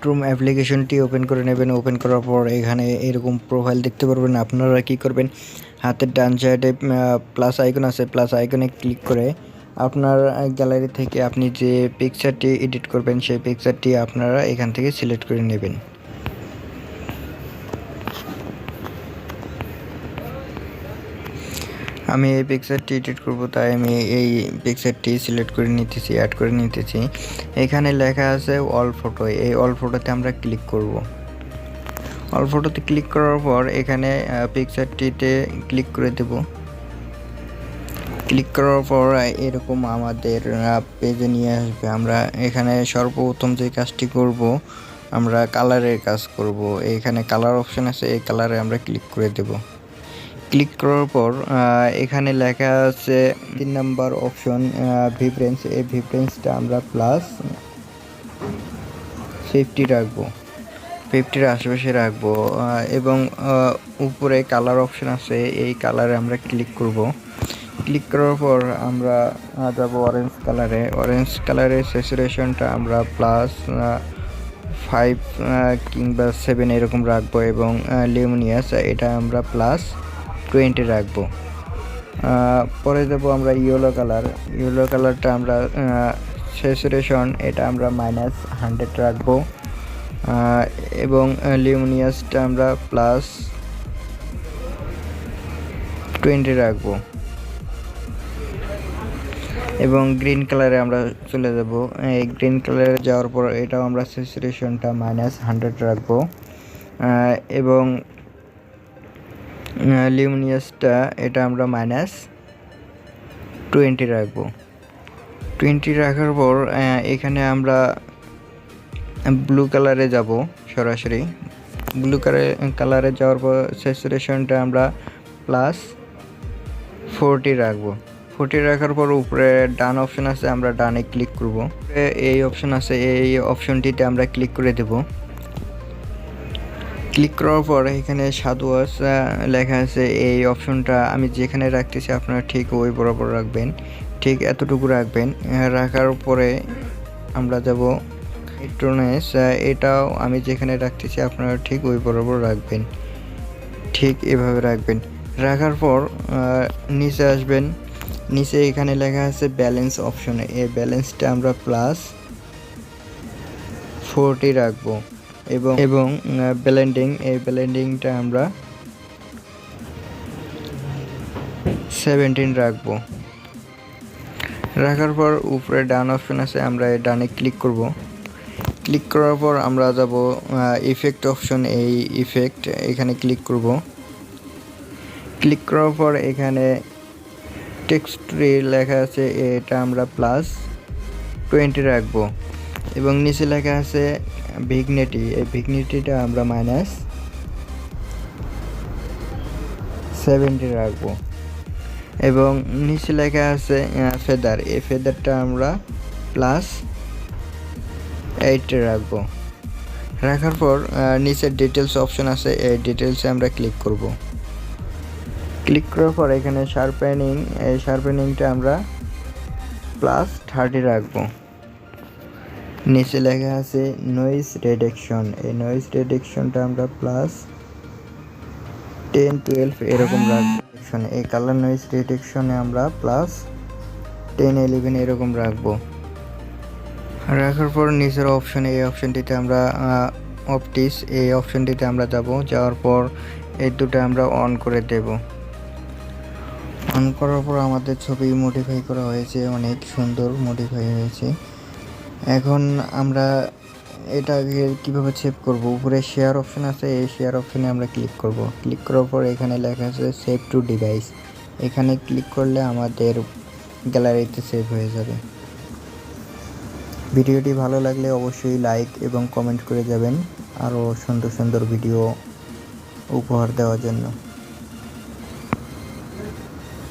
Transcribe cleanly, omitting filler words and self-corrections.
Lightroom অ্যাপ্লিকেশনটি open করে নেবেন। ওপেন করার পর এখানে এরকম প্রোফাইল দেখতে পারবেন। আপনারা কি করবেন, হাতের ডান সাইডে প্লাস আইকন আছে, প্লাস আইকনে ক্লিক করে আপনার গ্যালারি থেকে আপনি যে পিকচারটি এডিট করবেন সেই পিকচারটি আপনারা এখান থেকে সিলেক্ট করে নেবেন। আমি এই পিকচারটি এডিট করব, তাই আমি এই পিকচারটি সিলেক্ট করে নিতেছি, অ্যাড করে নিতেছি। এখানে লেখা আছে অল ফটো, এই অল ফটোতে আমরা ক্লিক করব। অল ফটোতে ক্লিক করার পর এখানে পিকচারটিতে ক্লিক করে দেব। ক্লিক করার পর এরকম আমাদের পেজে নিয়ে আসবে। আমরা এখানে সর্বপ্রথম যে কাজটি করব, আমরা কালারের কাজ করব। এখানে কালার অপশন আছে, এই কালারে আমরা ক্লিক করে দেব। ক্লিক করার পর এখানে লেখা আছে 3 নাম্বার অপশন ভিব্রেন্স, এই ভিব্রেন্সটা আমরা প্লাস 50 রাখবো, 50-এর আশেপাশে রাখবো। এবং উপরে কালার অপশন আছে, এই কালারে আমরা ক্লিক করব। ক্লিক করার পর আমরা যাব অরেঞ্জ কালারে। অরেঞ্জ কালারের স্যাচুরেশনটা আমরা প্লাস 5 কিংবা 7 এরকম রাখবো, এবং লিউমিনিয়াস এটা আমরা প্লাস 20 রাখবো। পরে দেবো আমরা ইয়েলো কালার। ইয়েলো কালারটা আমরা স্যাচুরেশন এটা আমরা -100 রাখবো, এবং লিউমিনিয়াসটা আমরা প্লাস 20 রাখবো। এবং গ্রিন কালারে আমরা চলে যাব। এই গ্রিন কালারে যাওয়ার পর এটাও আমরা স্যাচুরেশনটা -100 রাখবো, এবং লিউমিনিয়াসটা এটা আমরা -20 রাখবো। 20 রাখার পর এখানে আমরা ব্লু কালারে যাব। সরাসরি ব্লু কালারে যাওয়ার পর স্যাচুরেশনটা আমরা +40 রাখবো। 40 রাখার পর উপরে ডান অপশন আছে, আমরা ডানে ক্লিক করব। এই অপশন আছে, এই অপশনটিতে আমরা ক্লিক করে দেব। ক্লিক করার পর এখানে সাদওয়াশ লেখা আছে, এই অপশনটা আমি যেখানে রাখতেছি আপনারা ঠিক ওই বরাবর রাখবেন, ঠিক এতটুকু রাখবেন। রাখার পরে আমরা যাব ইলেকট্রনিক্স, এটাও আমি যেখানে রাখতেছি আপনারা ঠিক ওই বরাবর রাখবেন, ঠিক এভাবে রাখবেন। রাখার পর নিচে আসবেন। নিচে এখানে লেখা আছে ব্যালেন্স অপশনে, এই ব্যালেন্সটা আমরা +40 রাখবো, এবং ব্লেন্ডিং, এই ব্লেন্ডিংটা আমরা 17 রাখবো। রাখার পর উপরে ডান অপশন আছে, আমরা ডানে ক্লিক করব। ক্লিক করার পর আমরা যাব ইফেক্ট অপশন, এই ইফেক্ট এখানে ক্লিক করব। ক্লিক করার পর এখানে টেক্সচারে লেখা আছে, এটা আমরা +20 রাখবো, এবং নিচে লেখা আছে ভিগনিটি, এই ভিগনিটিটা আমরা -70 রাখবো, এবং নিচে লেখা আছে ফেদার, এই ফেদারটা আমরা +80 রাখবো। রাখার পর নিচে ডিটেলস অপশন আছে, এই ডিটেলসে আমরা ক্লিক করব। ক্লিক করার পর এখানে শার্পেনিং, এই শার্পেনিংটা আমরা +30 রাখবো। নিচে লেখা আছে নয়েজ রিডাকশন, এই নয়েজ রিডাকশনটা আমরা +10-12 এরকম রাখবো। এই কালার নয়েজ রিডাকশনে আমরা +10-11 এরকম রাখবো। রাখার পর নিচের অপশন, এই অপশনটিতে আমরা অপটিক্স, এই অপশনটিতে আমরা যাওয়ার পর এই দুটো আমরা অন করে দেব। অন করার পর আমাদের ছবি মডিফাই করা হয়েছে, অনেক সুন্দর মডিফাই হয়েছে। এখন আমরা এটাকে কিভাবে সেভ করব, উপরে শেয়ার অপশন আছে, এই শেয়ার অপশনে আমরা ক্লিক করব। ক্লিক করার পর এখানে লেখা আছে সেভ টু ডিভাইস, এখানে ক্লিক করলে আমাদের গ্যালারিতে সেভ হয়ে যাবে। ভিডিওটি ভালো লাগলে অবশ্যই লাইক এবং কমেন্ট করে যাবেন, আরও সুন্দর সুন্দর ভিডিও উপহার দেওয়ার জন্য।